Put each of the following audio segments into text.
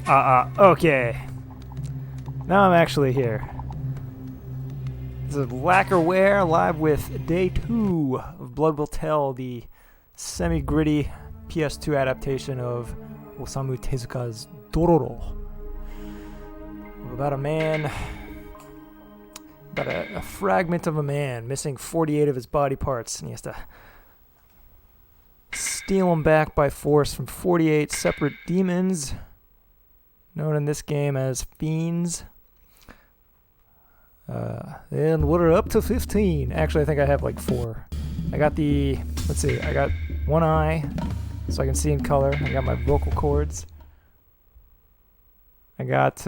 Okay. Now I'm actually here. This is Lacquerware live with day 2 of Blood Will Tell, the semi-gritty PS2 adaptation of Osamu Tezuka's Dororo. About a man, about a fragment of a man missing 48 of his body parts, and he has to steal them back by force from 48 separate demons, known in this game as fiends. And we're up to 15. Actually, I think I have like 4. I got I got one eye, so I can see in color. I got my vocal cords. I got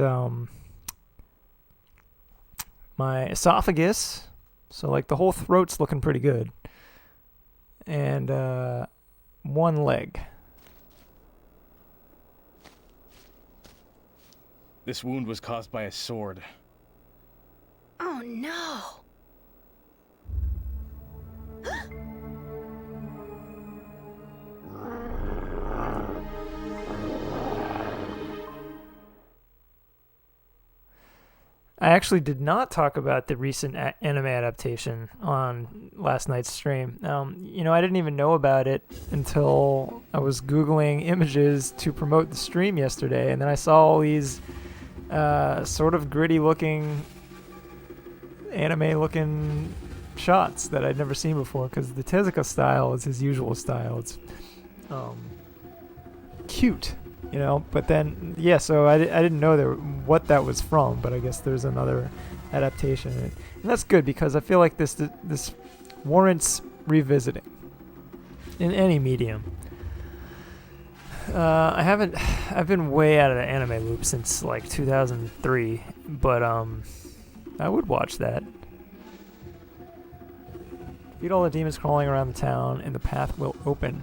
my esophagus, so like the whole throat's looking pretty good. And one leg. This wound was caused by a sword. Oh no! I actually did not talk about the recent anime adaptation on last night's stream. I didn't even know about it until I was Googling images to promote the stream yesterday, and then I saw all these sort of gritty-looking, anime-looking shots that I'd never seen before, because the Tezuka style is his usual style. It's cute. But then, so I didn't know what that was from, but I guess there's another adaptation. And that's good, because I feel like this warrants revisiting in any medium. I've been way out of the anime loop since like 2003, but I would watch that. Beat all the demons crawling around the town, and the path will open.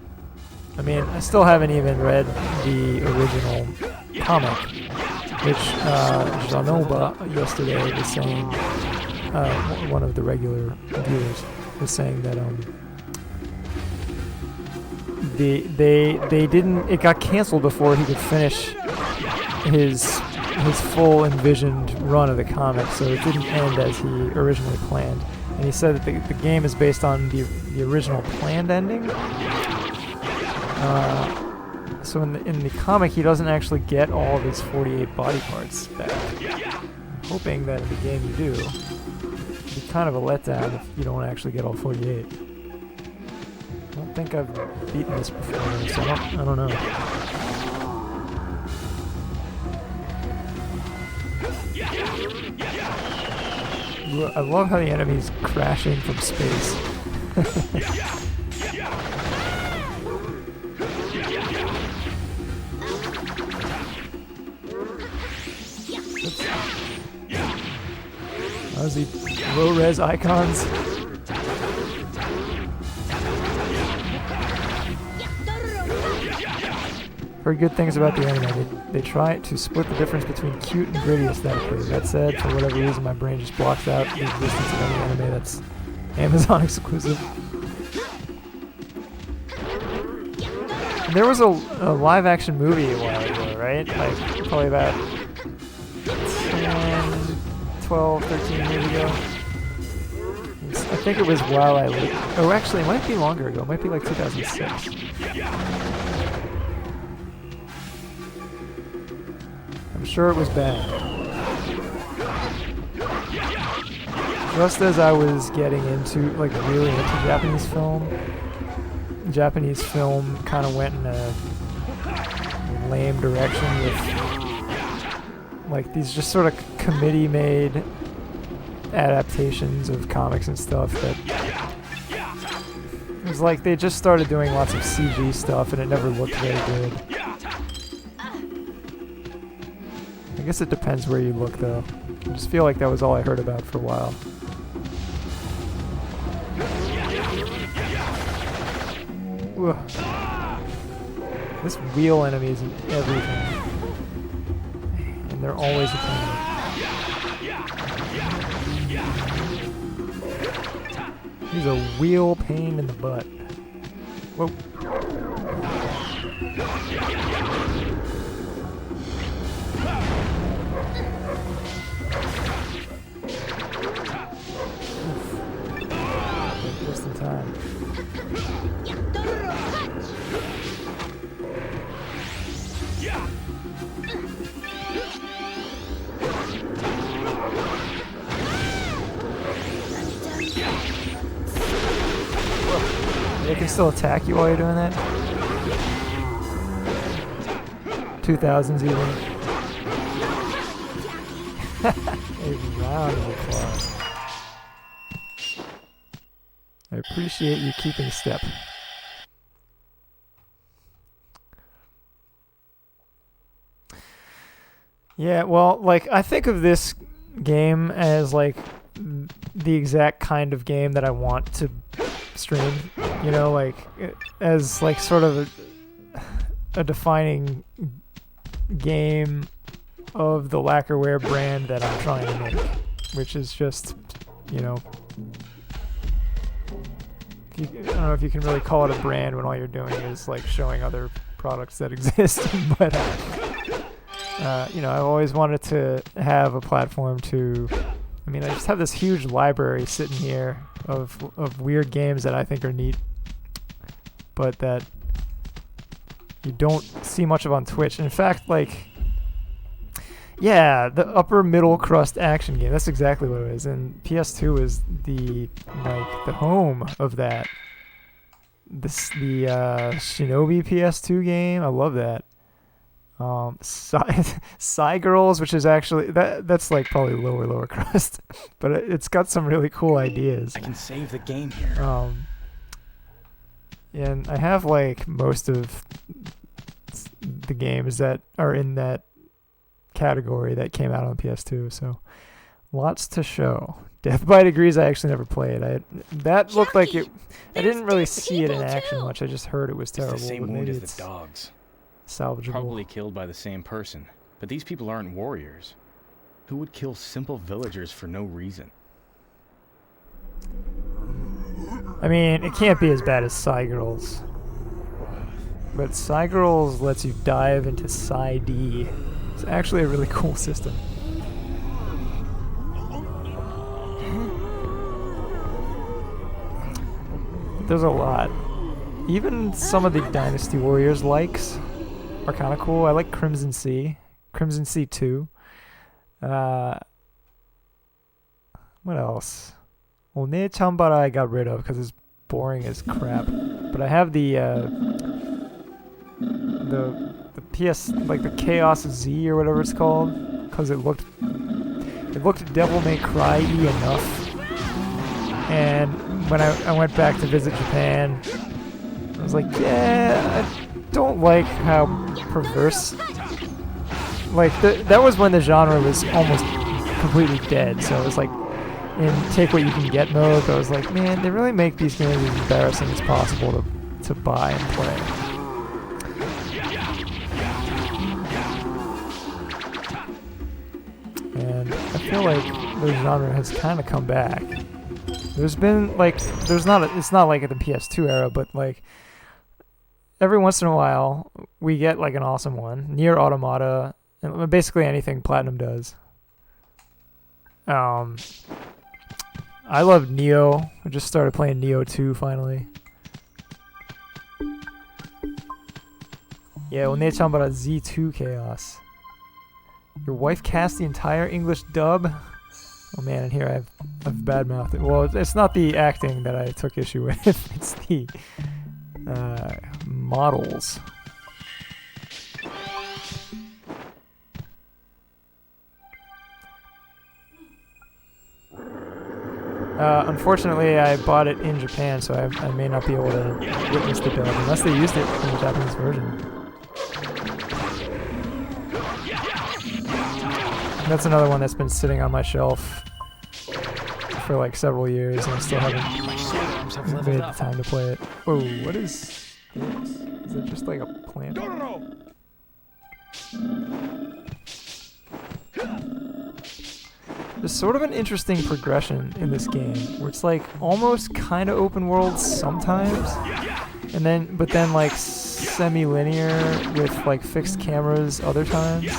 I mean, I still haven't even read the original comic, which Janoba yesterday was saying, one of the regular viewers was saying that they didn't, it got canceled before he could finish his full envisioned run of the comic, so it didn't end as he originally planned. And he said that the game is based on the original planned ending. So in the comic, he doesn't actually get all of his 48 body parts back. I'm hoping that in the game you do. It'd be kind of a letdown if you don't actually get all 48. I don't think I've beaten this before, so I don't know. I love how the enemy's crashing from space. How's he low-res icons? Heard good things about the anime. They try to split the difference between cute and gritty aesthetically. That said, for whatever reason, my brain just blocks out the existence of any anime that's Amazon exclusive. And there was a live-action movie a while ago, right? Like, probably about 10, 12, 13 years ago. I think it was while I lived. Oh, actually, it might be longer ago. It might be like 2006. I'm sure it was bad. Just as I was getting really into Japanese film kind of went in a lame direction with like these just sort of committee-made adaptations of comics and stuff that it was like they just started doing lots of CG stuff and it never looked very good. I guess it depends where you look, though. I just feel like that was all I heard about for a while. Ugh. This wheel enemy is in everything. And they're always a pain. He's a wheel pain in the butt. Whoa. They can still attack you while you're doing that. 2000s even. A round of applause. I appreciate you keeping step. Yeah, well, like, I think of this game as, like, the exact kind of game that I want to stream. You know, like, as, like, sort of a defining game of the Lacquerware brand that I'm trying to make. Which is just, you know... I don't know if you can really call it a brand when all you're doing is, like, showing other products that exist, but... you know, I've always wanted to have a platform to... I mean, I just have this huge library sitting here of weird games that I think are neat, but that you don't see much of on Twitch. In fact, like... Yeah, the upper middle crust action game. That's exactly what it is. And PS2 is the home of that. The Shinobi PS2 game. I love that. Psy Girls, which is actually that's like probably lower crust, but it's got some really cool ideas. I can save the game here. And I have like most of the games that are in that category that came out on PS2, so lots to show. Death by Degrees I actually never played. That looked like it. I didn't really see it in action much. I just heard it was terrible. It's the same but wound maybe as it's the dogs. salvageable. Probably killed by the same person. But these people aren't warriors. Who would kill simple villagers for no reason? I mean, it can't be as bad as Psy Girls. But Psy Girls lets you dive into Psy D. It's actually a really cool system. There's a lot. Even some of the Dynasty Warriors likes are kind of cool. I like Crimson Sea. Crimson Sea 2. What else? Well, Ne Chambara I got rid of because it's boring as crap. But I have the PS, like the Chaos Z or whatever it's called, because it looked Devil May Cry-y enough. And when I went back to visit Japan, I was like, yeah, I don't like how perverse. Like that was when the genre was almost completely dead. So it was like in take what you can get mode. I was like, man, they really make these games as embarrassing as possible to buy and play. And I feel like the genre has kind of come back. There's been like, it's not like at the PS2 era, but like every once in a while we get like an awesome one. Nier Automata, and basically anything Platinum does. I love Neo. I just started playing Neo 2 finally. Yeah, well, Nechambara Z2 Chaos. Your wife cast the entire English dub? Oh man, and here I've bad-mouthed it. Well, it's not the acting that I took issue with. It's the models. Unfortunately, I bought it in Japan, so I may not be able to witness the dub unless they used it in the Japanese version. That's another one that's been sitting on my shelf for like several years, and I still haven't made the time to play it. Whoa, what is this? Is it just like a plant? No! There's sort of an interesting progression in this game, where it's like almost kind of open world sometimes, but then like semi-linear with like fixed cameras other times.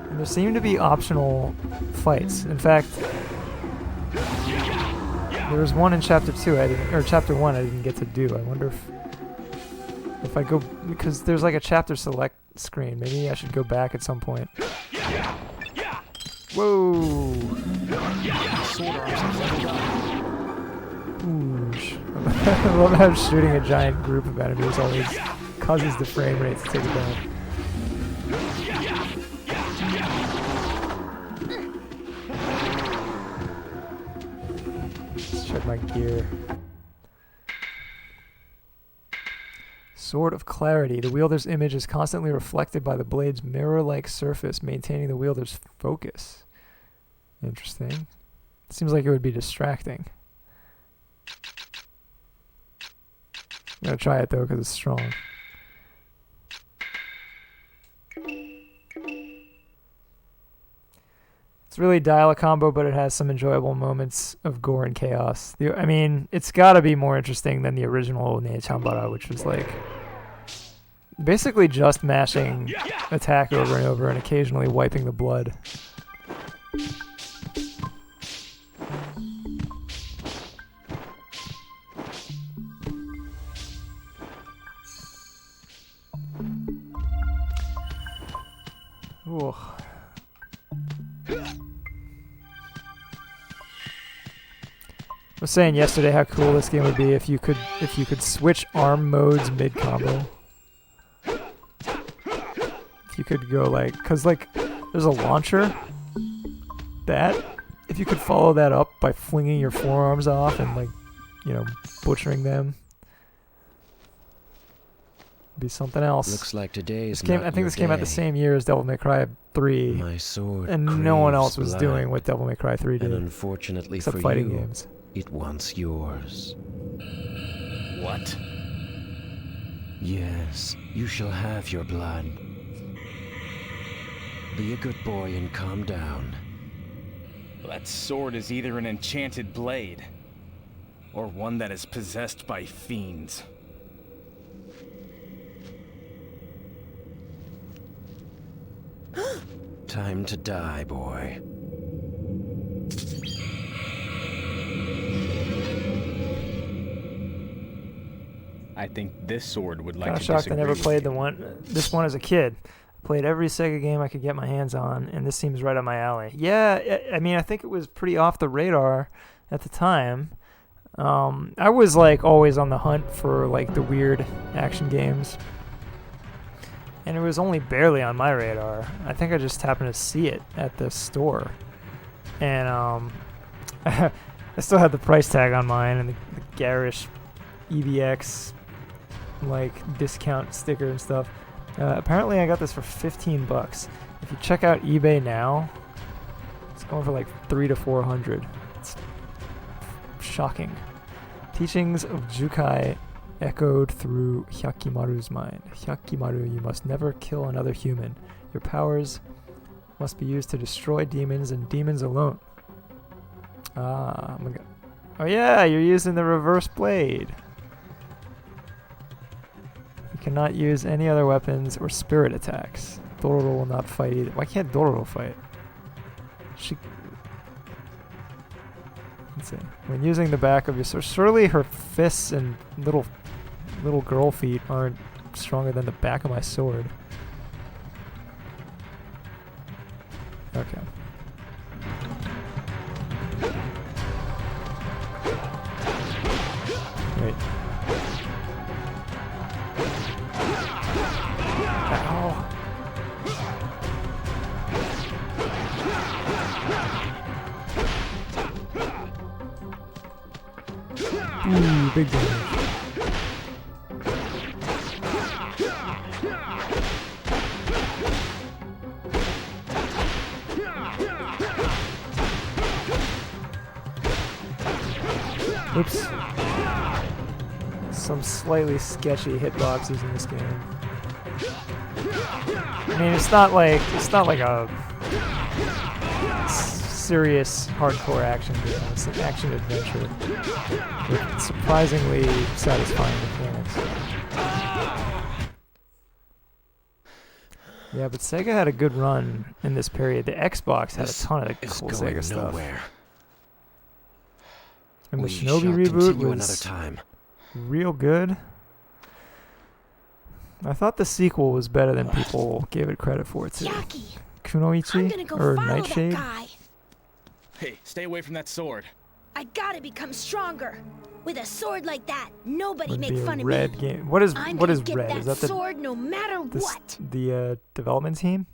And there seem to be optional fights. In fact, There was one in chapter 2 I didn't, or chapter 1 I didn't get to do. I wonder if I go, because there's like a chapter select screen. Maybe I should go back at some point. Whoa! Oosh. I love how shooting a giant group of enemies always causes the frame rate to take it down. Let's check my gear. Sword of Clarity. The wielder's image is constantly reflected by the blade's mirror-like surface, maintaining the wielder's focus. Interesting. Seems like it would be distracting. I'm gonna try it though because it's strong. It's really dial-a combo, but it has some enjoyable moments of gore and chaos. I mean, it's gotta be more interesting than the original Ne Chanbara, which was like basically just mashing attack over and over and occasionally wiping the blood. Ooh. I was saying yesterday how cool this game would be if you could switch arm modes mid combo. If you could go like, cause like there's a launcher that if you could follow that up by flinging your forearms off and like, you know, butchering them, be something else. Looks like today's this game, I think this came out the same year as Devil May Cry 3. My sword and no one else was blood, doing what Devil May Cry 3 did. and unfortunately except for fighting you, games. it wants yours. What? Yes, you shall have your blood. Be a good boy and calm down. That sword is either an enchanted blade, or one that is possessed by fiends. Time to die, boy. I think this sword would like Kinda to shocked I disagree never with played you. this one as a kid. Played every Sega game I could get my hands on, and this seems right up my alley. Yeah, I mean, I think it was pretty off the radar at the time. I was like always on the hunt for like the weird action games, and it was only barely on my radar. I think I just happened to see it at the store, and I still had the price tag on mine and the garish EVX like discount sticker and stuff. Apparently I got this for $15. If you check out eBay now, it's going for like $300 to $400. It's shocking. Teachings of Jukai echoed through Hyakimaru's mind. Hyakimaru, you must never kill another human. Your powers must be used to destroy demons and demons alone. Oh my god. Oh yeah, you're using the reverse blade. You cannot use any other weapons or spirit attacks. Dororo will not fight either. Why can't Dororo fight? Let's see. When using the back of your sword, surely her fists and little girl feet aren't stronger than the back of my sword. Okay. Wait. Ow. Ooh, big damage. Oops. Some slightly sketchy hitboxes in this game. I mean, it's not like a serious hardcore action game. It's an action adventure with surprisingly satisfying mechanics. Yeah, but Sega had a good run in this period. The Xbox had a ton of cool Sega stuff. Nowhere. And the We Shinobi shall reboot continue another was time. real good. I thought the sequel was better than people gave it credit for too. Jackie, I'm Kunoichi gonna go or follow that Nightshade. guy. Hey, stay away from that sword. I gotta become stronger. With a sword like that, nobody Would make be a fun of red me. game. What is I'm what gonna is get red? that Is that the sword no matter what. the development team?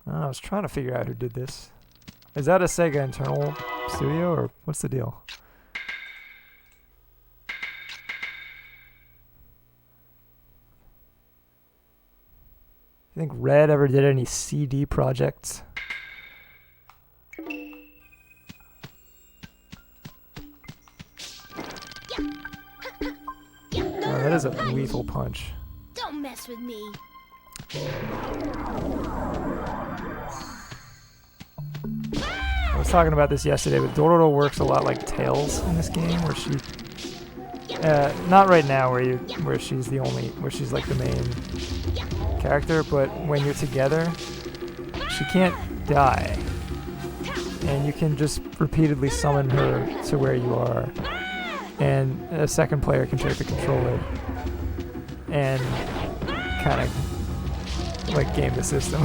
I was trying to figure out who did this. Is that a Sega internal studio or what's the deal? You think Red ever did any CD projects? Oh, that is a lethal punch. Don't mess with me. I was talking about this yesterday, but Dororo works a lot like Tails in this game, where she, not right now, where she's like the main character, but when you're together, she can't die, and you can just repeatedly summon her to where you are, and a second player can take the controller and kind of like game the system.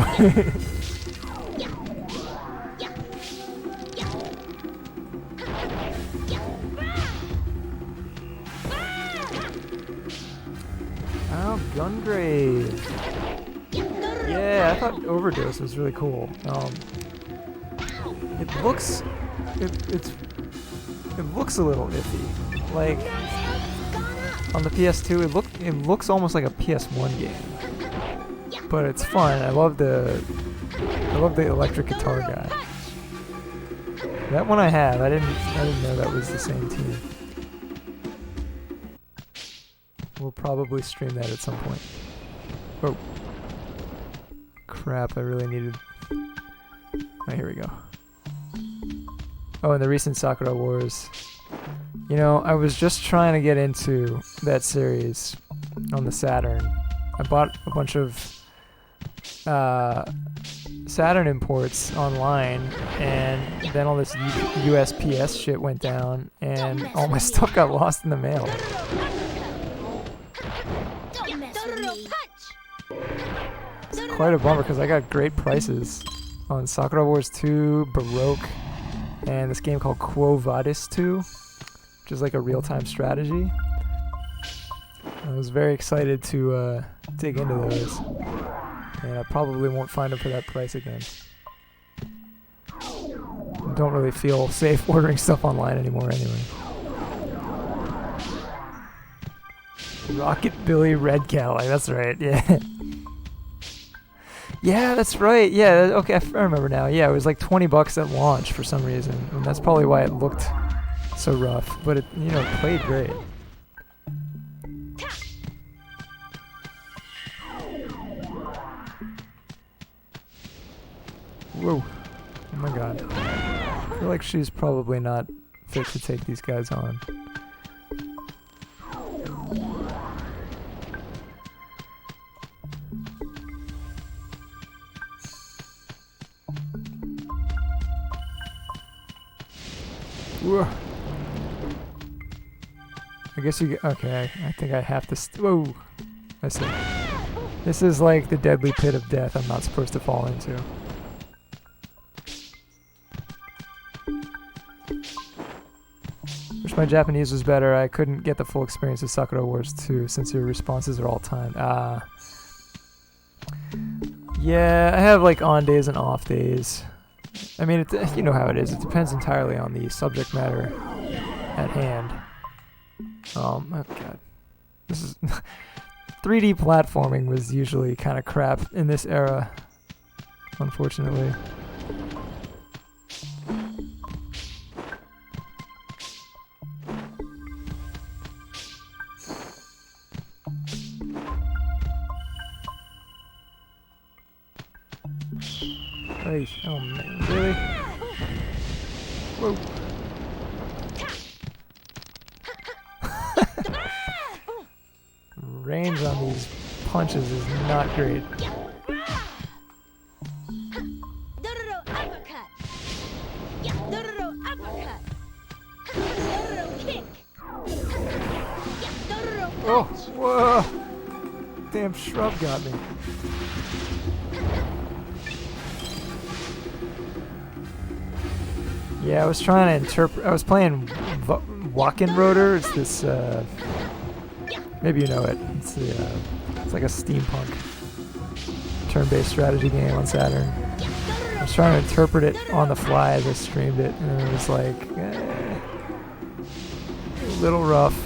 Oh, Gungrave. Yeah, I thought Overdose was really cool. It looks a little iffy. Like on the PS2, it looks almost like a PS1 game. But it's fun. I love the electric guitar guy. That one I have. I didn't know that was the same team. We'll probably stream that at some point. Oh. Crap, I really needed... Oh, here we go. Oh, and the recent Sakura Wars. You know, I was just trying to get into that series on the Saturn. I bought a bunch of Saturn imports online, and then all this USPS shit went down, and all my stuff got lost in the mail. Don't mess with me. It's quite a bummer because I got great prices on Sakura Wars 2, Baroque, and this game called Quo Vadis 2, which is like a real-time strategy. I was very excited to dig into those, and I probably won't find them for that price again. I don't really feel safe ordering stuff online anymore anyway. Rocket Billy Red Cali, that's right, yeah. Yeah, that's right, yeah, okay, I remember now. Yeah, it was like $20 at launch for some reason, and that's probably why it looked so rough, but it, you know, played great. Whoa, oh my god. I feel like she's probably not fit to take these guys on. Whoa. I guess you get, okay, I think I have to, whoa, I see. This is like the deadly pit of death I'm not supposed to fall into. Wish my Japanese was better. I couldn't get the full experience of Sakura Wars 2 since your responses are all timed. Yeah, I have like on days and off days. I mean, you know how it is. It depends entirely on the subject matter at hand. Oh god. This is 3D platforming was usually kind of crap in this era, unfortunately. Hey, oh man, really? Whoa. Range on these punches is not great. uppercut. Dororo kick. Yeah, Dororo Oh, punch. whoa! Damn shrub got me. Yeah, I was trying to interpret. I was playing Walk-in Rotor. It's this. Maybe you know it. It's the. It's like a steampunk turn-based strategy game on Saturn. I was trying to interpret it on the fly as I streamed it, and it was like a little rough.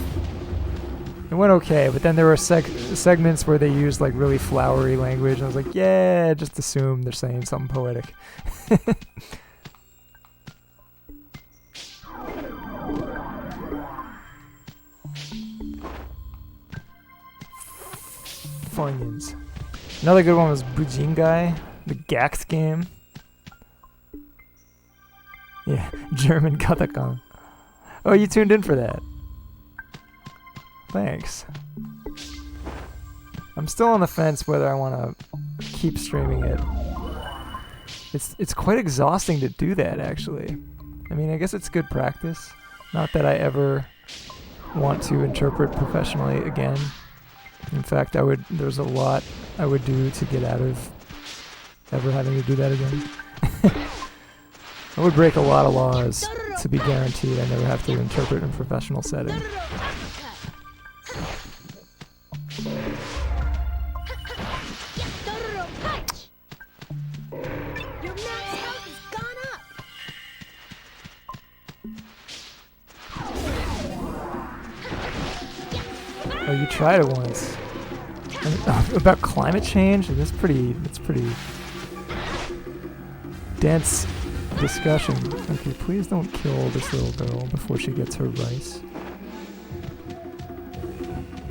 It went okay, but then there were segments where they used like really flowery language, and I was like, yeah, just assume they're saying something poetic. Funyuns. Another good one was Bujingai, the Gax game. Yeah, German katakana. Oh, you tuned in for that. Thanks. I'm still on the fence whether I want to keep streaming it. It's quite exhausting to do that, actually. I mean, I guess it's good practice. Not that I ever want to interpret professionally again. In fact, there's a lot I would do to get out of ever having to do that again. I would break a lot of laws to be guaranteed I never have to interpret in a professional setting. Dororo uppercut. Yeah, Dororo punch. Your max health has gone up. Oh, you tried it once. About climate change? That's pretty dense discussion. Okay, please don't kill this little girl before she gets her rice.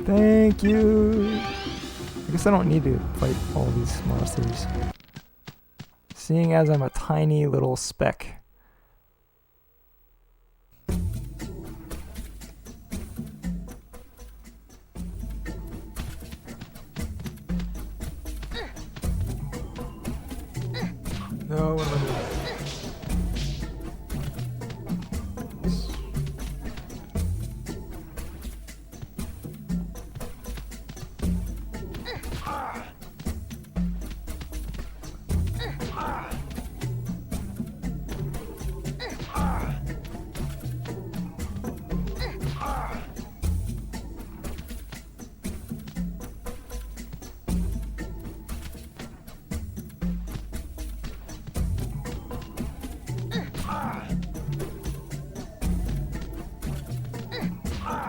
Thank you! I guess I don't need to fight all these monsters. Seeing as I'm a tiny little speck. No, what am I doing?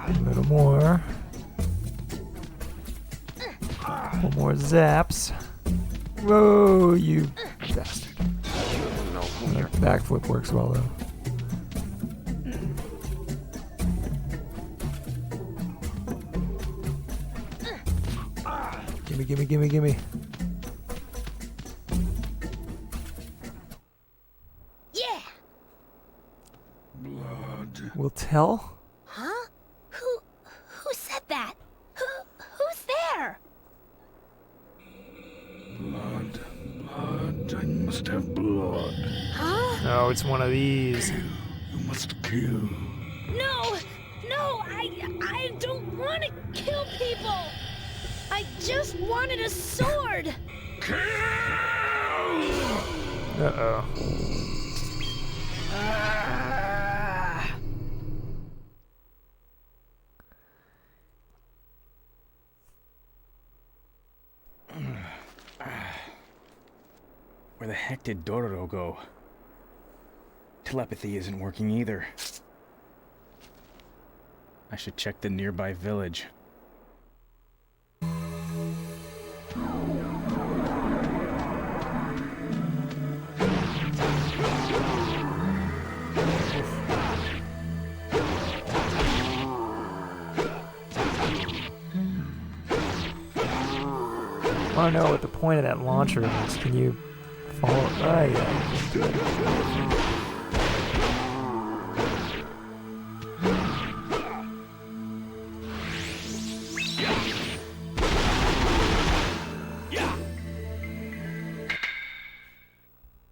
A little more. Couple more zaps. Whoa, you bastard. That backflip works well though. Gimme, gimme, gimme, gimme. Yeah. Will tell? Huh? Who said that? Who's there? Blood. I must have blood. Huh? No, it's one of these. You must kill. No, I don't want to kill people. I just wanted a sword. Uh-oh. Where the heck did Dororo go? Telepathy isn't working either. I should check the nearby village. I want to know what the point of that launcher is. Can you follow? Oh, yeah. Good.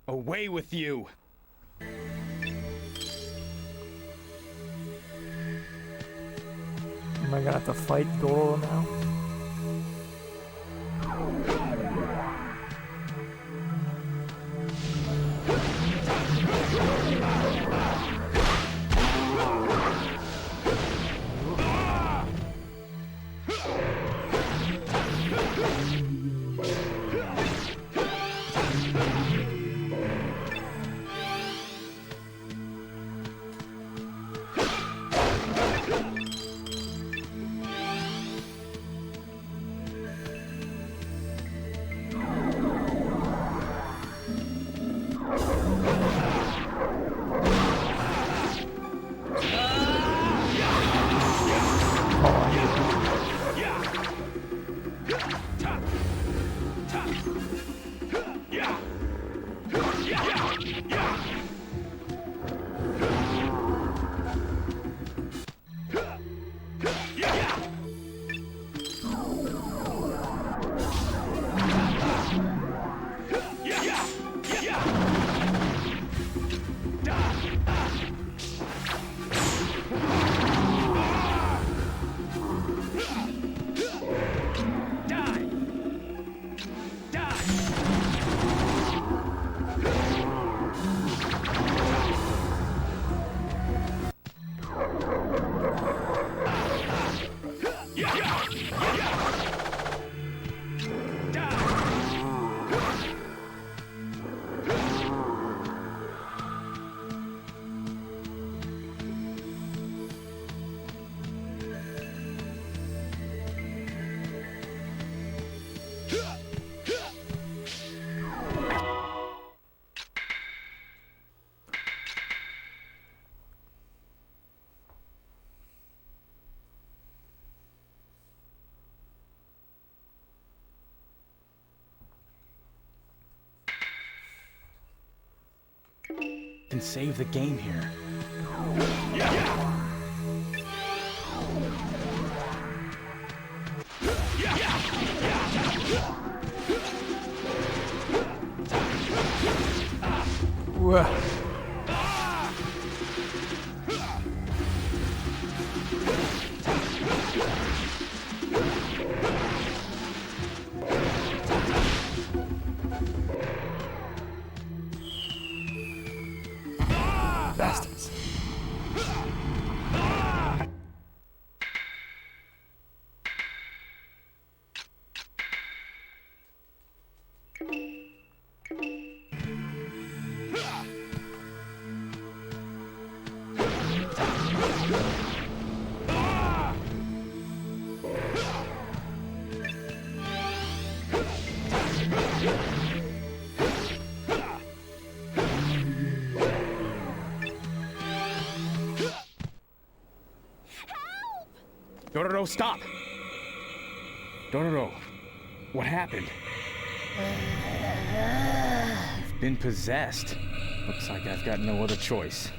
Away with you! Am I gonna have to fight Doro now? Can save the game here. Whoa. Bastards. Dororo, stop! Dororo, what happened? You've been possessed. Looks like I've got no other choice.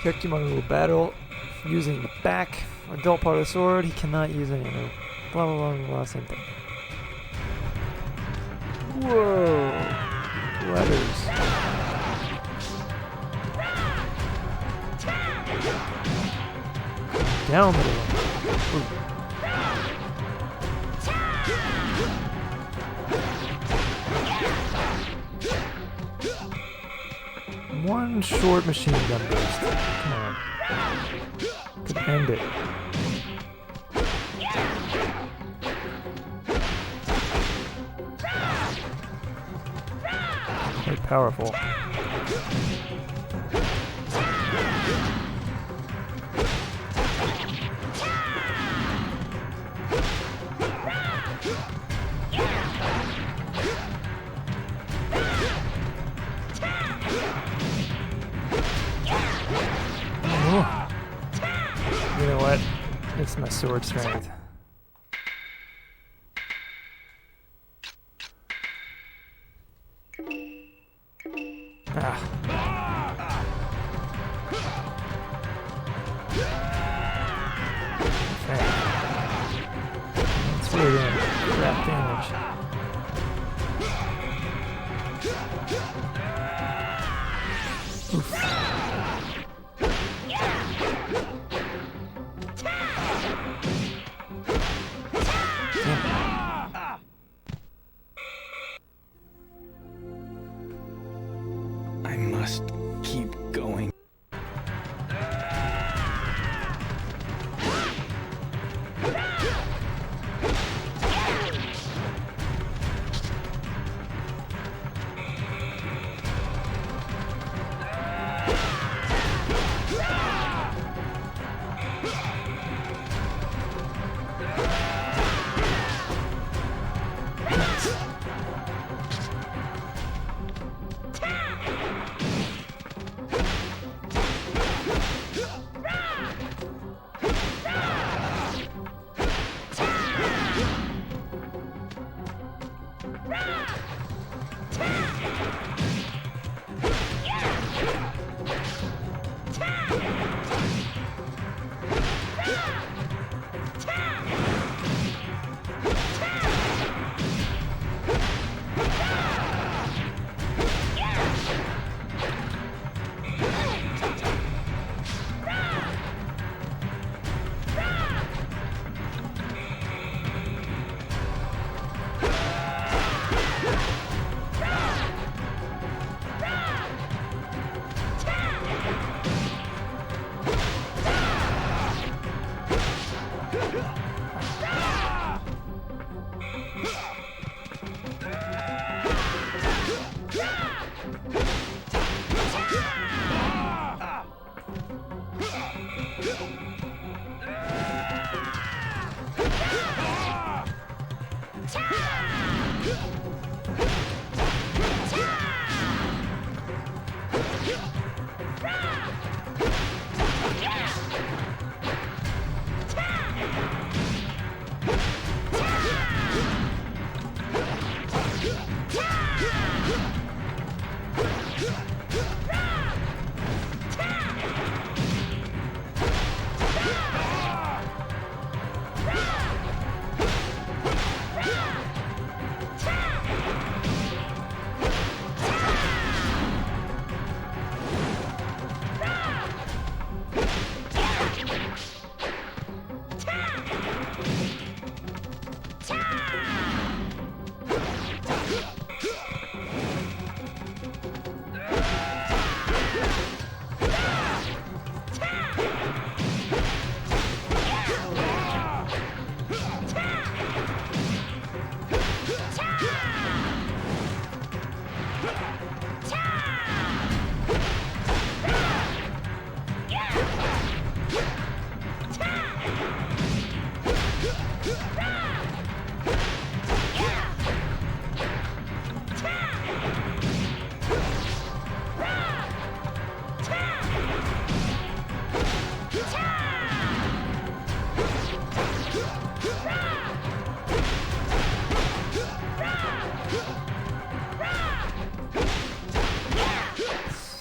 Hyakimon will battle using the back adult part of the sword. He cannot use any other. Blah blah blah blah. Same thing. Whoa! Letters. Down the middle. One short machine gun burst. Come on. Could end it. Quite powerful. You know what? It's my sword strength. Ah. damage. I must keep going.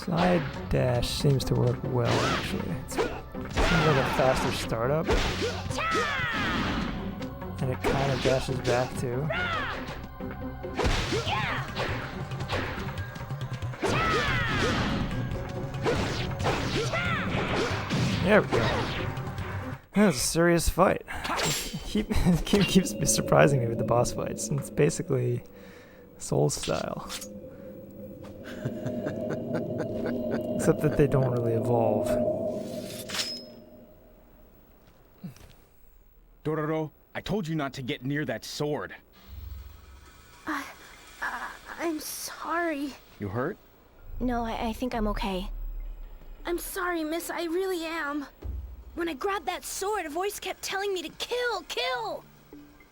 Side dash seems to work well, actually. It seems like a faster startup. And it kind of dashes back too. There we go. That was a serious fight. Keeps surprising me with the boss fights. It's basically Soul style. Except that they don't really evolve. Dororo, I told you not to get near that sword. I'm sorry. You hurt? No, I think I'm okay. I'm sorry, miss, I really am. When I grabbed that sword, a voice kept telling me to kill, kill!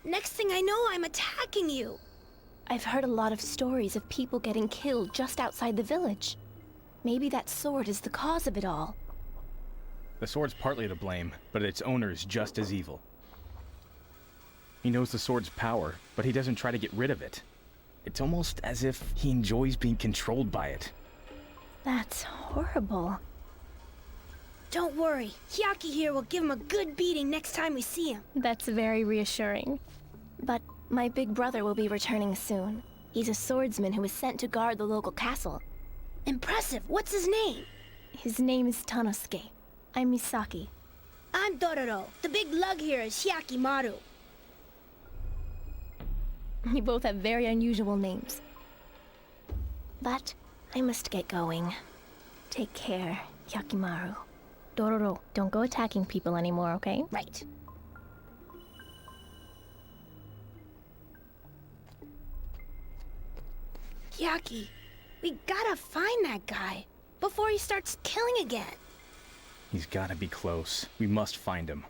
Next thing I know, I'm attacking you. I've heard a lot of stories of people getting killed just outside the village. Maybe that sword is the cause of it all. The sword's partly to blame, but its owner is just as evil. He knows the sword's power, but he doesn't try to get rid of it. It's almost as if he enjoys being controlled by it. That's horrible. Don't worry, Hyaki here will give him a good beating next time we see him. That's very reassuring. But My big brother will be returning soon. He's a swordsman who was sent to guard the local castle. Impressive! What's his name? His name is Tanosuke. I'm Misaki. I'm Dororo. The big lug here is Hyakimaru. You both have very unusual names. But I must get going. Take care, Hyakimaru. Dororo, don't go attacking people anymore, okay? Right. Hyaki, we gotta find that guy before he starts killing again. He's gotta be close. We must find him.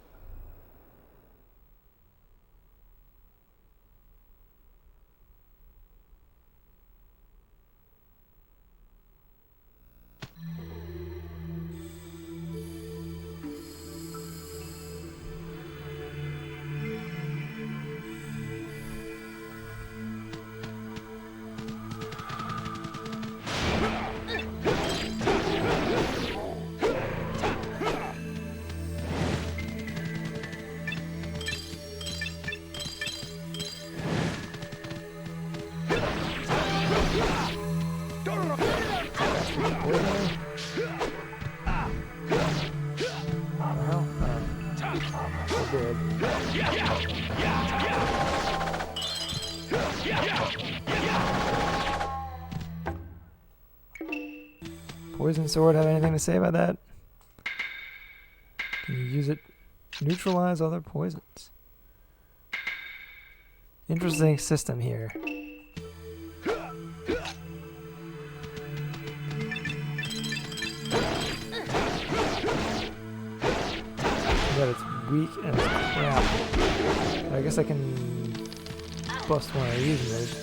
Poison sword have anything to say about that? Can you use it to neutralize other poisons? Interesting system here. But it's weak and it's crap. I guess I can bust when I use it.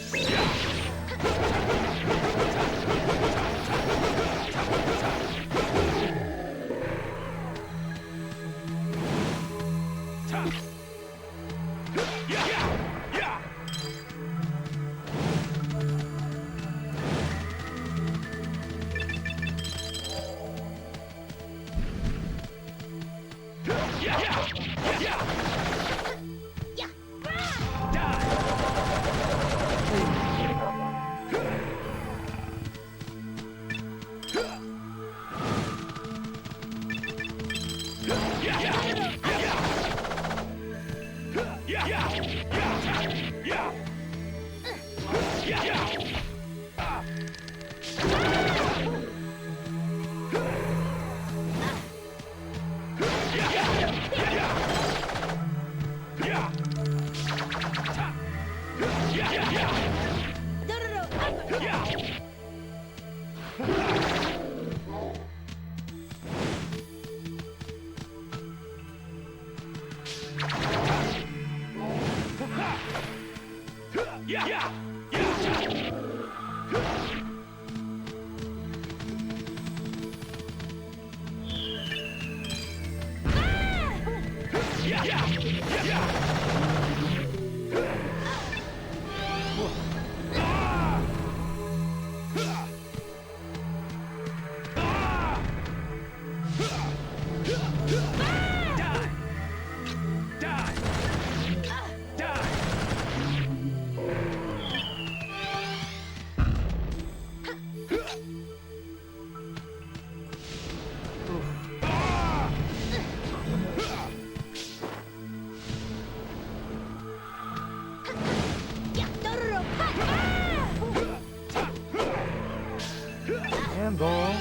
Handball.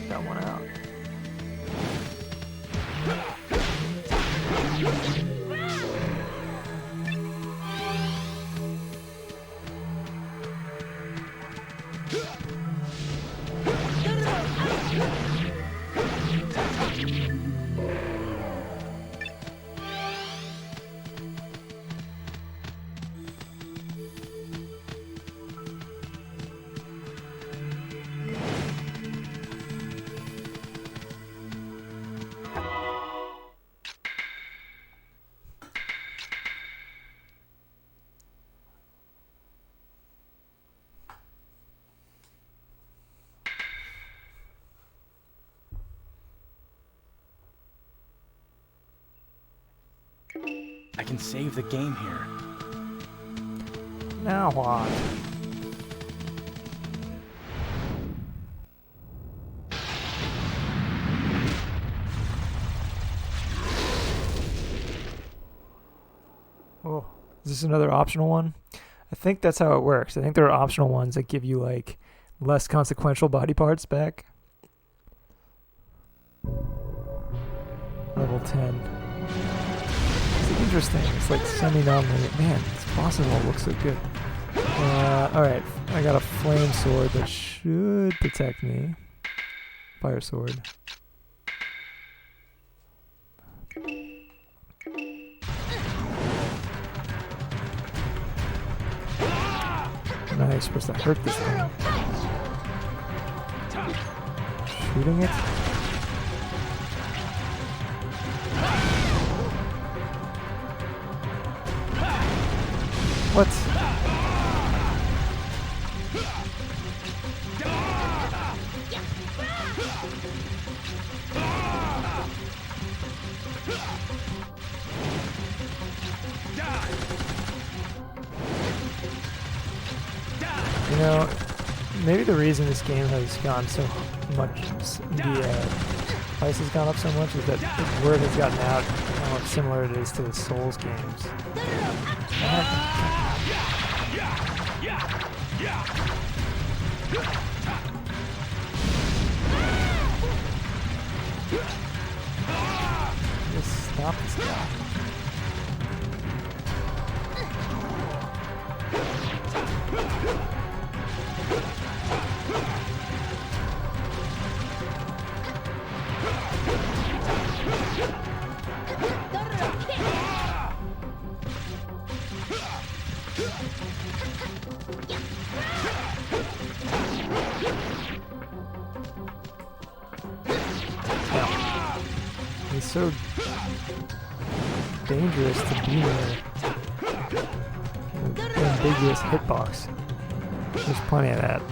Got one out. I can save the game here. Now what? Oh, is this another optional one? I think that's how it works. I think there are optional ones that give you like less consequential body parts back. Level 10. It's interesting. It's like semi-nominated. Man, this boss level looks so good. Alright, I got a flame sword that should protect me. Fire sword. Now you're supposed to hurt this thing. Shooting it? What? You know, maybe the reason this game has gone so much, the price has gone up so much, is that the word has gotten out how much similar it is to the Souls games. Just stop this guy. It's so dangerous to be near an ambiguous hitbox. There's plenty of that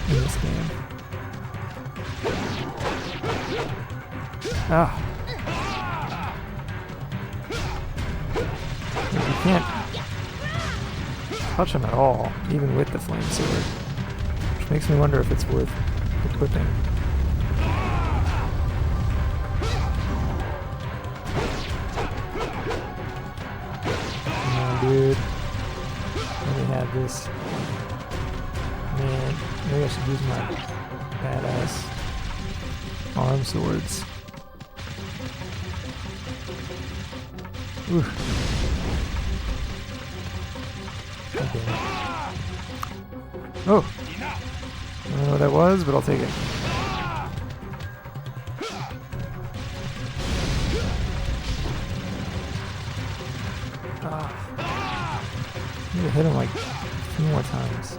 in this game. Ah. You can't touch him at all, even with the flame sword. Which makes me wonder if it's worth equipping. Come on, dude. Let me have this. Man, maybe I should use my badass arm swords. Ooh. Okay. Oh! I don't know what that was, but I'll take it. Ah. I need to hit him like a few more times.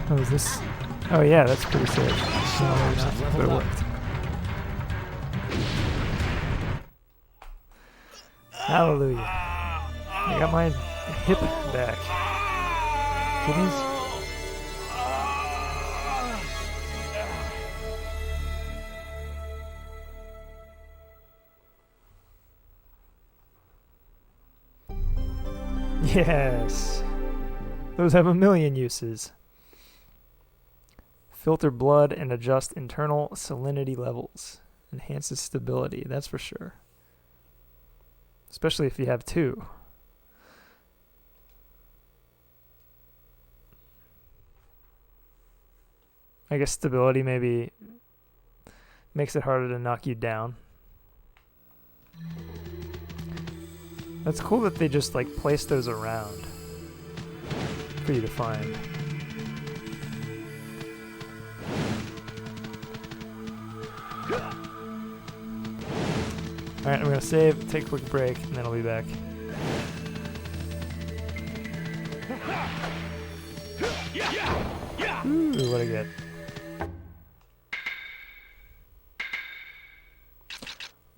Oh, is this? Oh yeah, that's pretty sick. No, maybe not, but it worked. Hallelujah. I got my hip back. Kidneys? Yes. Those have a million uses. Filter blood and adjust internal salinity levels. Enhances stability, that's for sure. Especially if you have two. I guess stability maybe makes it harder to knock you down. That's cool that they just like place those around for you to find. Alright, I'm gonna save, take a quick break, and then I'll be back. Ooh, what'd I get?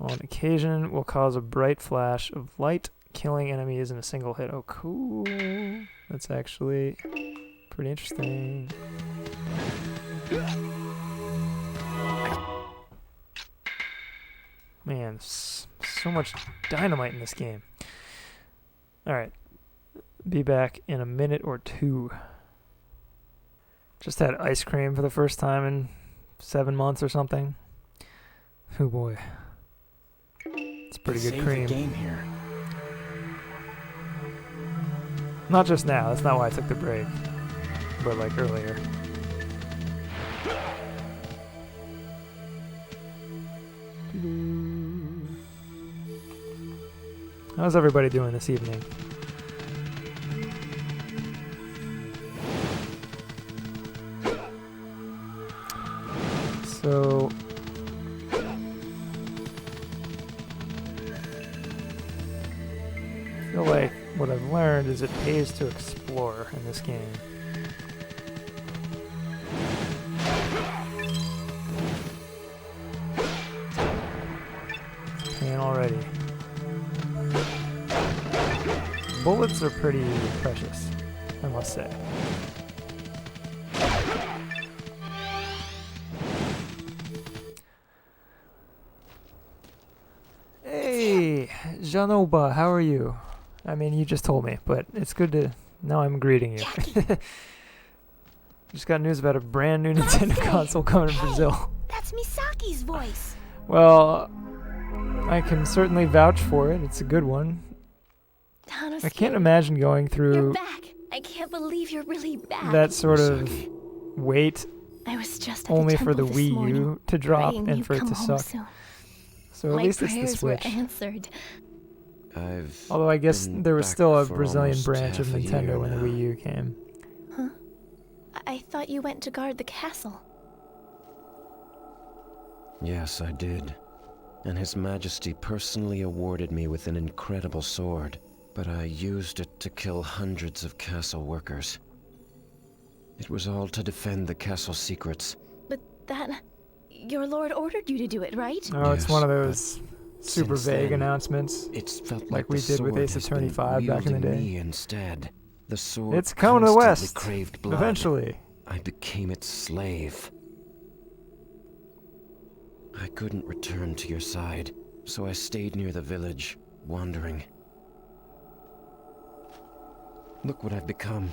On occasion, will cause a bright flash of light, killing enemies in a single hit. Oh, cool. That's actually pretty interesting. Man, So much dynamite in this game. Alright. Be back in a minute or two. Just had ice cream for the first time in 7 months or something. Oh boy. It's pretty good Save cream. the game here. Not just now, that's not why I took the break. But like earlier. How's everybody doing this evening? So I feel like what I've learned is it pays to explore in this game. Pain already. Bullets are pretty precious, I must say. Hey, Janoba, how are you? I mean, you just told me, but it's good to... Now I'm greeting you. Just got news about a brand new Nintendo console coming to Brazil. That's Misaki's voice. Well, I can certainly vouch for it. It's a good one. Tanosuke, I can't imagine going you're through back. I can't believe you're really back. that sort of Misaki. wait I was just at only the for the temple this Wii morning, U to drop praying and you'd for it come to home suck. soon. So at My least it's the prayers were Switch. answered. I've Although I guess been there was back still a for Brazilian almost branch of half a year Nintendo when the now. Wii U came. Huh? I thought you went to guard the castle. Yes, I did. And His Majesty personally awarded me with an incredible sword, but I used it to kill hundreds of castle workers. It was all to defend the castle secrets. But that... Your lord ordered you to do it, right? Oh, it's one of Yes, but those super since vague then, announcements. It's felt Like like we the did with sword Ace has Attorney been 5 back in the wielding day. me instead. The sword It's coming to the constantly West. craved blood. Eventually. I became its slave. I couldn't return to your side, so I stayed near the village, wandering. Look what I've become.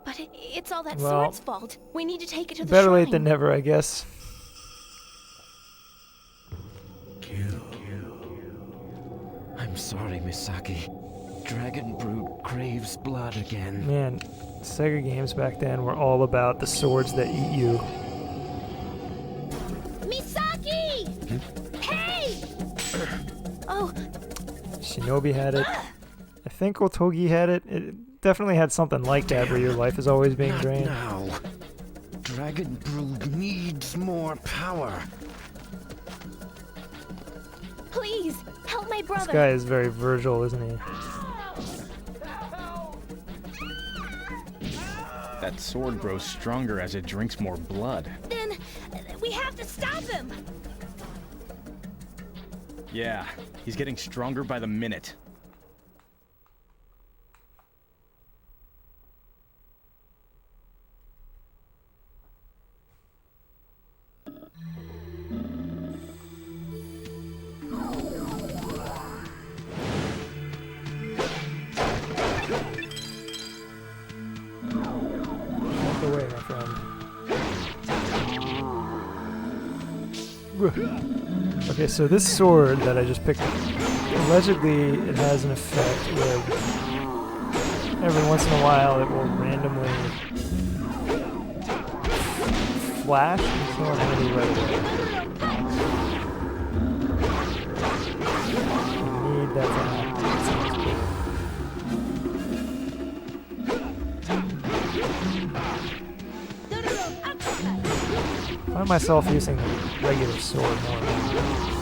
But it's all that Well, sword's fault. We need to take it to the Better shrine. late than never, I guess. I'm sorry, Misaki. Dragon Brood craves blood again. Man, Sega games back then were all about the swords that eat you. Misaki! Hey! Oh, Shinobi had it. I think Otogi had it. It definitely had something like that where your life is always being Not drained. now. Dragon Brood needs more power. please, help my brother. This guy is very Virgil, isn't he? That sword grows stronger as it drinks more blood. Then we have to stop him. Yeah, he's getting stronger by the minute. Walk away, my friend. Okay, so this sword that I just picked up, allegedly it has an effect where every once in a while it will randomly flash and kill an enemy right away. I need that to happen. That sounds cool. I find myself using the regular sword more now.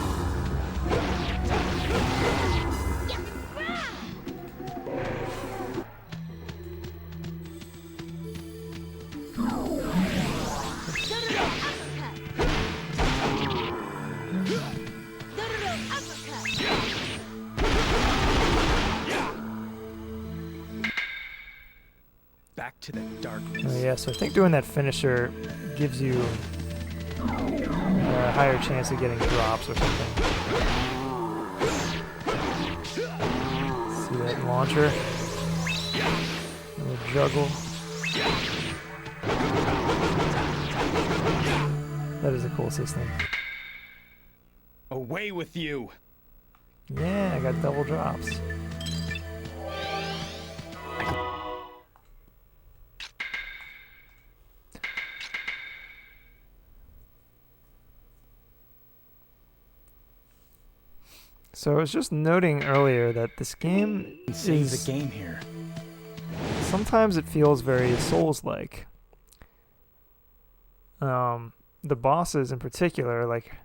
Back to the darkness. Oh yeah, so I think doing that finisher gives you a higher chance of getting drops or something. that launcher. And we'll juggle. That is a cool system. Away with you! Yeah, I got double drops. So I was just noting earlier that this game Save is... the game here. Sometimes it feels very Souls-like. The bosses in particular, like...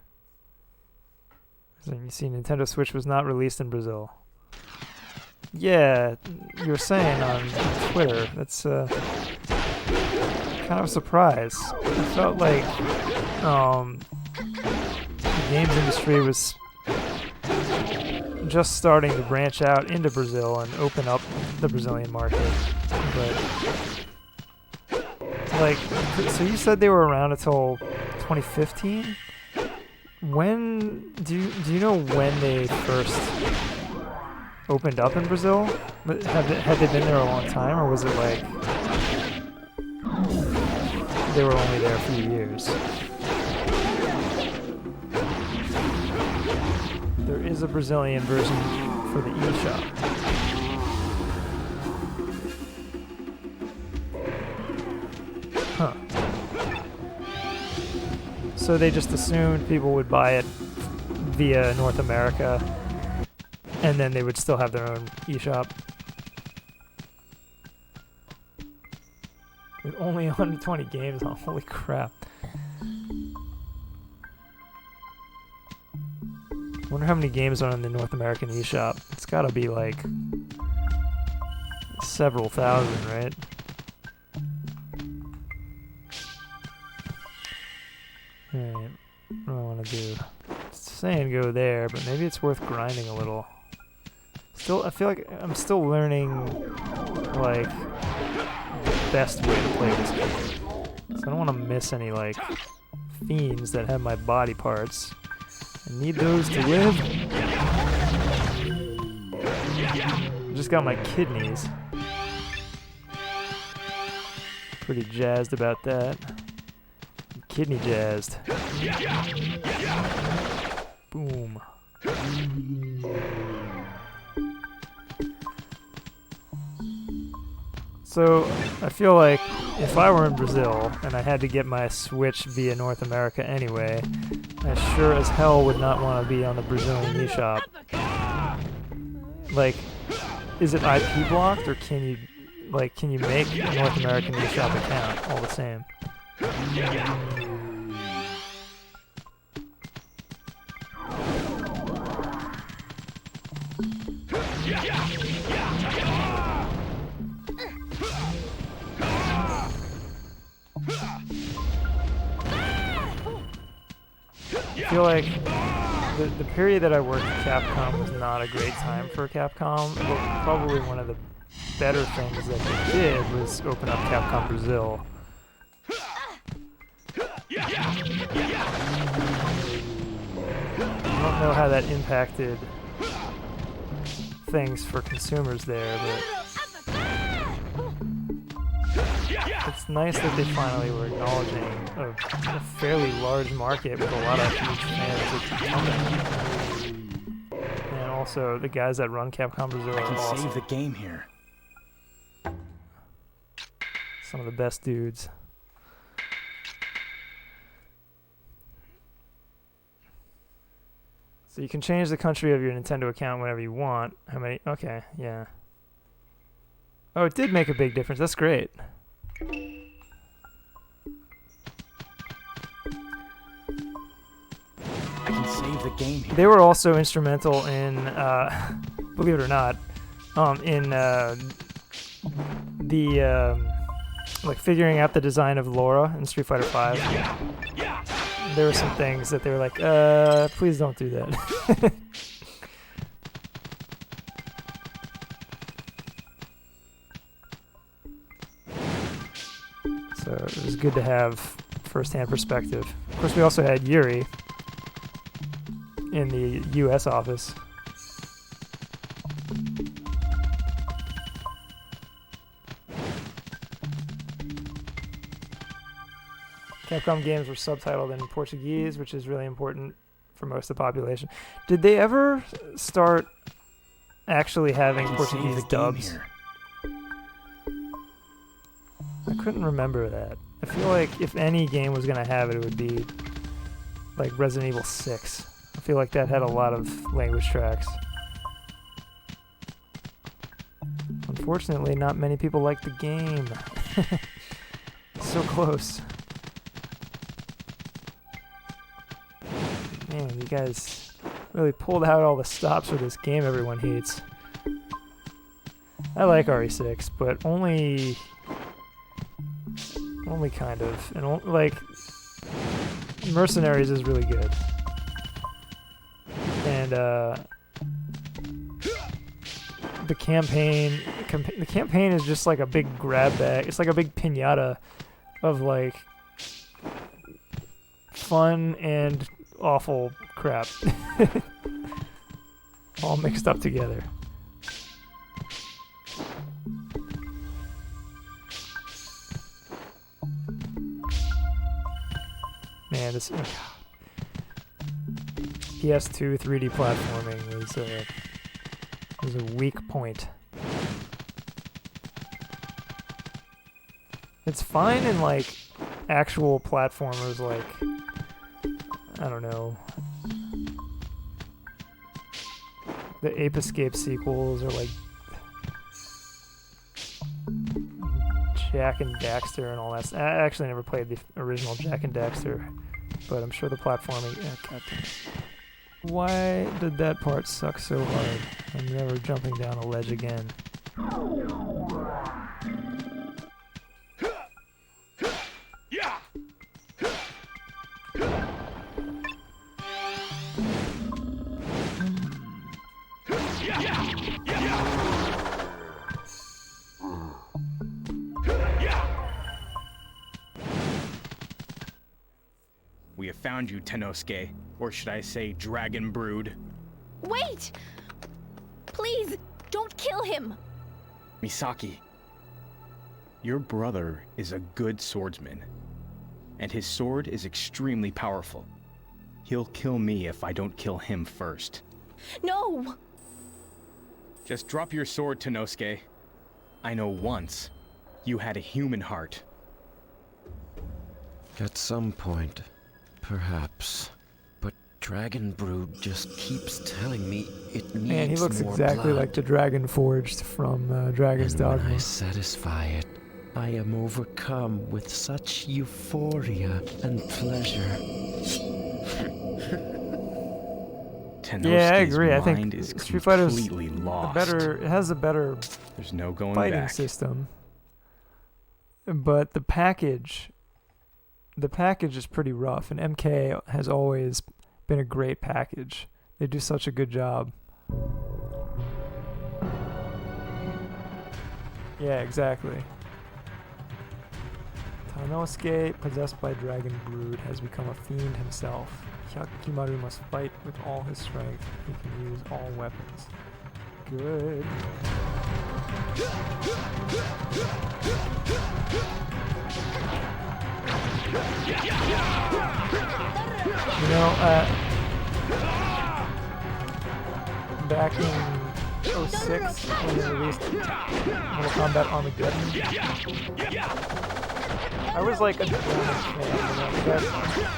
So you see, Nintendo Switch was not released in Brazil. Yeah, you were saying on Twitter. That's kind of a surprise. I felt like the games industry was just starting to branch out into Brazil and open up the Brazilian market. But, like, so you said they were around until 2015? When do you know when they first opened up in Brazil? But had they been there a long time, or was it like they were only there a few years? There is a Brazilian version for the eShop. Huh. So they just assumed people would buy it via North America, and then they would still have their own eShop. With only 120 games on, holy crap. Wonder how many games are on the North American eShop. It's gotta be like several thousand, right? Alright, what do I want to do? It's saying go there, but maybe it's worth grinding a little. Still, I feel like I'm still learning, like, the best way to play this game. So I don't want to miss any, like, fiends that have my body parts. I need those to live. I just got my kidneys. Pretty jazzed about that. Kidney jazzed. Boom. So, I feel like if I were in Brazil and I had to get my Switch via North America anyway, I sure as hell would not want to be on the Brazilian eShop. Like, is it IP blocked, or can you make a North American eShop account all the same? I feel like the period that I worked at Capcom was not a great time for Capcom, but probably one of the better things that they did was open up Capcom Brazil. I don't know how that impacted things for consumers there, but it's nice that they finally were acknowledging a fairly large market with a lot of huge fans of the company. And also, the guys that run Capcom Brazil I are can awesome. save the game here. Some of the best dudes. So you can change the country of your Nintendo account whenever you want. How many? Okay, yeah. Oh, it did make a big difference. That's great. I can save the game here. They were also instrumental in, believe it or not, in like figuring out the design of Laura in Street Fighter V. There were some things that they were like, please don't do that. So it was good to have first-hand perspective. Of course, we also had Yuri in the U.S. office. Capcom games were subtitled in Portuguese, which is really important for most of the population. Did they ever start actually having I can save Portuguese the game dubs? here. I couldn't remember that. I feel like if any game was gonna have it, it would be like Resident Evil 6. I feel like that had a lot of language tracks. Unfortunately, not many people like the game. So close. Man, you guys really pulled out all the stops for this game everyone hates. I like RE6, but only kind of. And like, Mercenaries is really good. And the campaign is just like a big grab bag. It's like a big piñata of like fun and awful crap. All mixed up together. Man, this PS2 3D platforming was a weak point. It's fine in like actual platformers like, I don't know, the Ape Escape sequels, or like Jak and Daxter and all that. I actually never played the original Jak and Daxter, but I'm sure the platforming. God damn. Why did that part suck so hard? I'm never jumping down a ledge again. We have found you, Tenosuke. Or should I say, Dragon Brood. Wait! Please, don't kill him! Misaki, your brother is a good swordsman, and his sword is extremely powerful. He'll kill me if I don't kill him first. No! Just drop your sword, Tenosuke. I know once you had a human heart. At some point, perhaps. But Dragon Brood just keeps telling me it needs Man, he looks more exactly blood. like the Dragon Forged from Dragon's And when Dogma. I satisfy it, I am overcome with such euphoria and pleasure. Tenosuke's Yeah, I agree. I mind think is Street Fighter's completely lost. it has a better There's no going fighting back. system, but the package is pretty rough, and MK has always been a great package. They do such a good job. Yeah, exactly. Tanosuke, possessed by Dragon Brood, has become a fiend himself. Hyakimaru must fight with all his strength. He can use all weapons. Good. You know, back in 06, when they released Mortal Kombat Armageddon, I was like a German fan, you know, but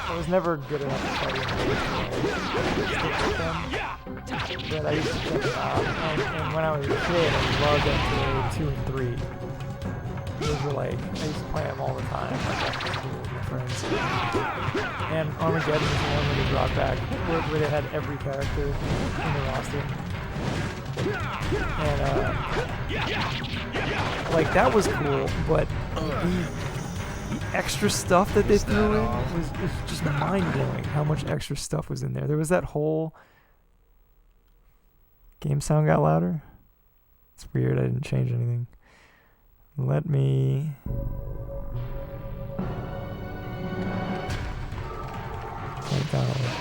I was never good enough to fight in but I used to check it out, and when I was a kid, I loved MK 2 and 3. Those were like, I used to play them all the time, like after school with my friends. And Armageddon was the one where they brought back, where they had every character in the roster. And, like, that was cool, but the extra stuff that they threw in was just mind-blowing how much extra stuff was in there. There was that whole... Game sound got louder? It's weird, I didn't change anything. Let me... turn it down a little.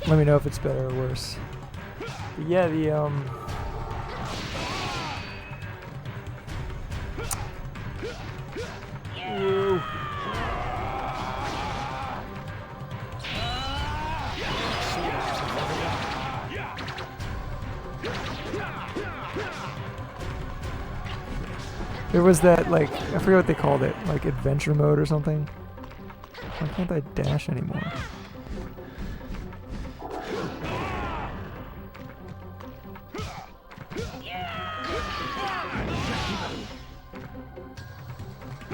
Let me know if it's better or worse. But yeah, the Ew. There was that, like, I forget what they called it, like adventure mode or something. Why can't I dash anymore?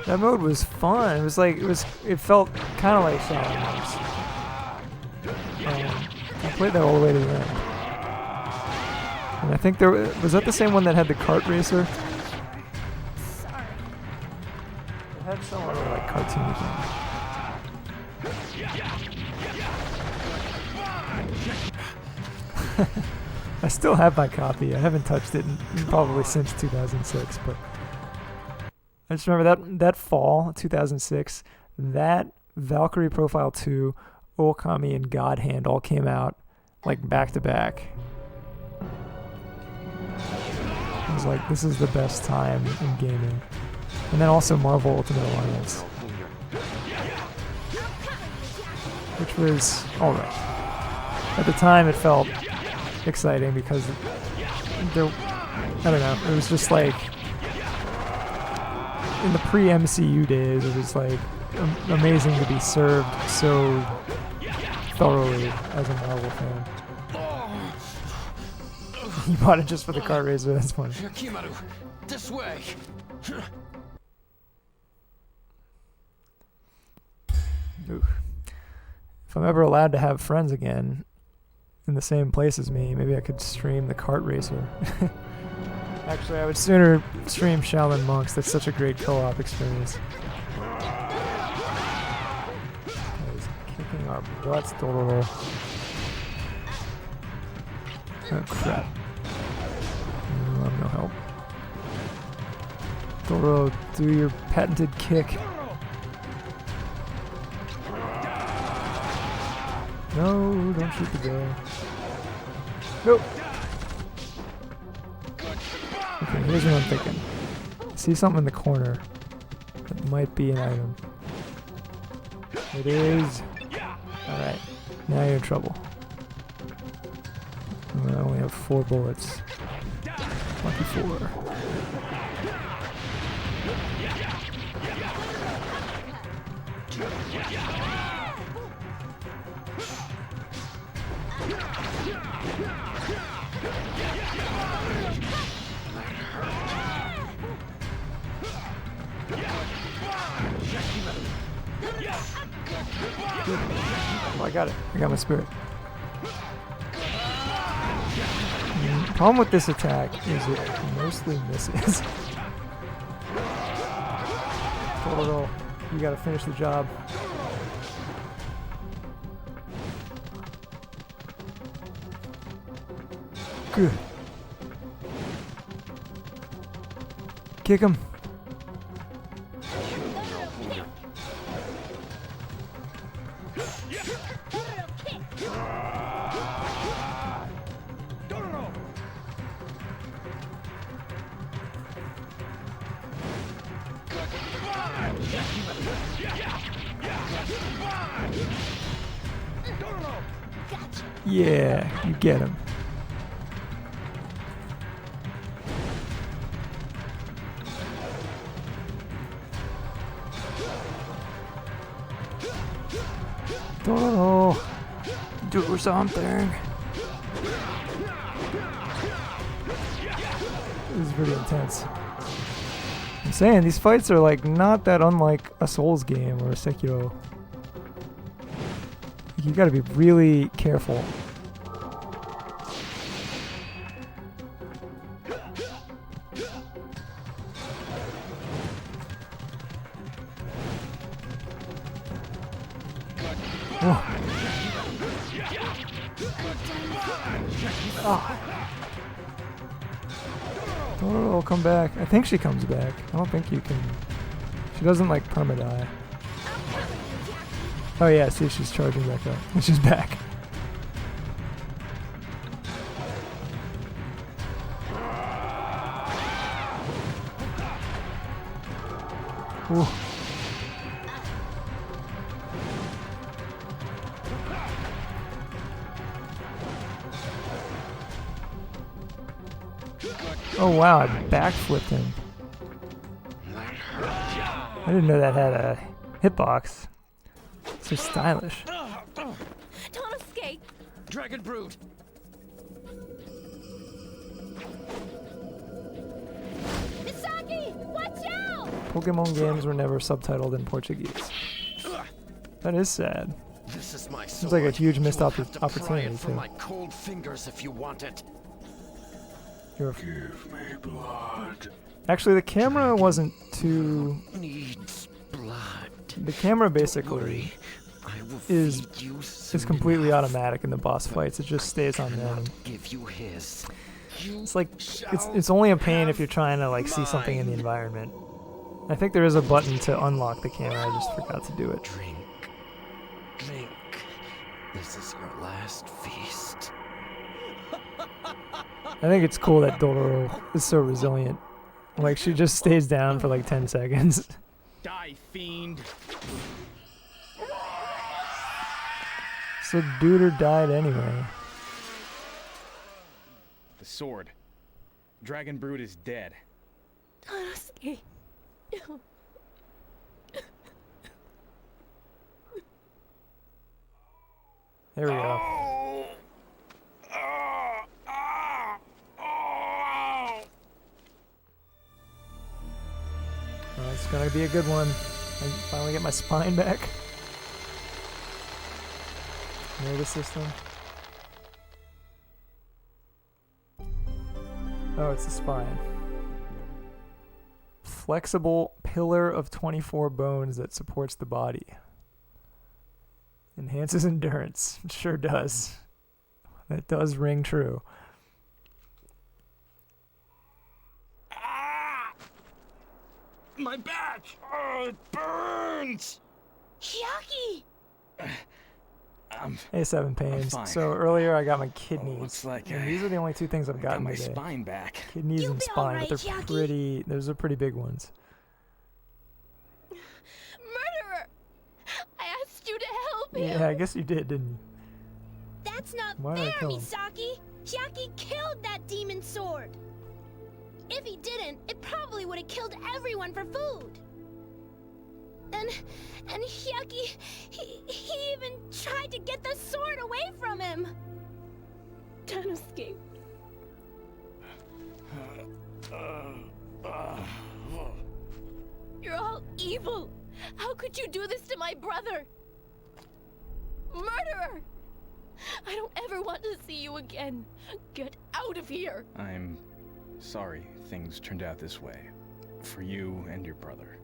That mode was fun. It was like, it felt kind of like Shadow Monks. I played that all the way to the end. And I think was that the same one that had the kart racer? Sorry. It had some other like cartoony thing. I still have my copy. I haven't touched it probably since 2006, but I just remember that fall, 2006, that Valkyrie Profile 2, Okami, and God Hand all came out like back to back. I was like, this is the best time in gaming. And then also Marvel Ultimate Alliance, which was alright. At the time it felt exciting because there, I don't know, it was just like, in the pre-MCU days, it was like amazing to be served so thoroughly as a Marvel fan. You bought it just for the kart racer, that's funny. Kimaru, this way. Oof. If I'm ever allowed to have friends again in the same place as me, maybe I could stream the kart racer. Actually, I would sooner stream Shaolin Monks. That's such a great co-op experience. He's kicking our butts, Dororo. Oh crap. I'm no help. Dororo, do your patented kick. No, don't shoot the girl. Nope. Okay, here's what I'm thinking. I see something in the corner that might be an item. It is. Alright, now you're in trouble. I only have 4 bullets. Lucky 4. Oh, I got it. I got my spirit. The problem with this attack is it mostly misses. Total, you gotta finish the job. Good. Kick him. Yeah, you get him. Oh, do something. This is pretty intense. I'm saying these fights are like not that unlike a Souls game or a Sekiro. You gotta be really careful. Totoro will come back. I think she comes back. I don't think you can. She doesn't like perma-die. Oh yeah, see, she's charging back up. She's back. Ooh. Oh wow, I backflipped him. I didn't know that had a hitbox. So stylish. Don't escape. Dragon Brood! Misaki, watch out! Pokemon games were never subtitled in Portuguese. That is sad. This is my Seems like a sword. huge missed You will have to pry opportunity it from too. my cold fingers if you want it. You're Give me blood. Actually, the camera wasn't too. Needs blood. The camera Don't basically worry, I will is feed you is soon completely enough. automatic in the boss fights. It just stays on them. Cannot give you his. It's like it's only a pain if you're trying to like see something in the environment. I think there is a button to unlock the camera. I just forgot to do it. Drink. Drink. This is your last feast. I think it's cool that Dororo is so resilient. Like she just stays down for like 10 seconds. Die, fiend! So Duder died anyway. The sword. Dragon Brood is dead. Don't escape. There we go. Oh! Oh, it's gonna be a good one. I finally get my spine back. Nervous system. Oh, it's the spine. Flexible pillar of 24 bones that supports the body. Enhances endurance. It sure does. That does ring true. My back! Oh, it burns! Hyaki! A7 pains. fine. So earlier I got my kidneys. looks like and I these are the only two things I've got gotten my today. spine back. Kidneys You'll and be spine, alright, but they're Hyaki. pretty. Those are pretty big ones. Murderer! I asked you to help him! Yeah, I guess you did, didn't you? That's not Why did I fair, kill him? Misaki! Hyaki killed that demon sword! If he didn't, it probably would have killed everyone for food! And Hyaki, he even tried to get the sword away from him! Don't escape. You're all evil! How could you do this to my brother? Murderer! I don't ever want to see you again. Get out of here! I'm sorry things turned out this way. For you and your brother.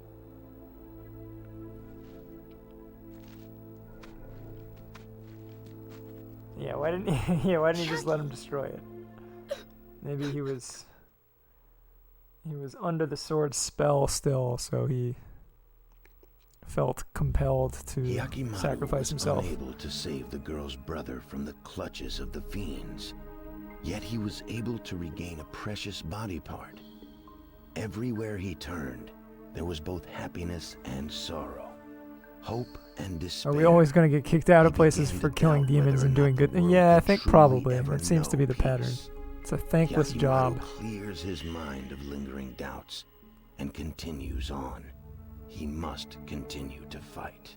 Yeah, why didn't he? Yeah, why didn't he just let him destroy it? Maybe he was under the sword's spell still, so he felt compelled to Hyakimaru sacrifice was himself. unable to save the girl's brother from the clutches of the fiends. Yet he was able to regain a precious body part. Everywhere he turned, there was both happiness and sorrow, hope and despair. Are we always going to get kicked out of He places began for to killing doubt whether demons or and not doing the good? world Yeah, I could think truly probably. ever It seems to know be the pattern. peace. It's a thankless Hyakimaru job. clears his mind of lingering doubts and continues on. He must continue to fight.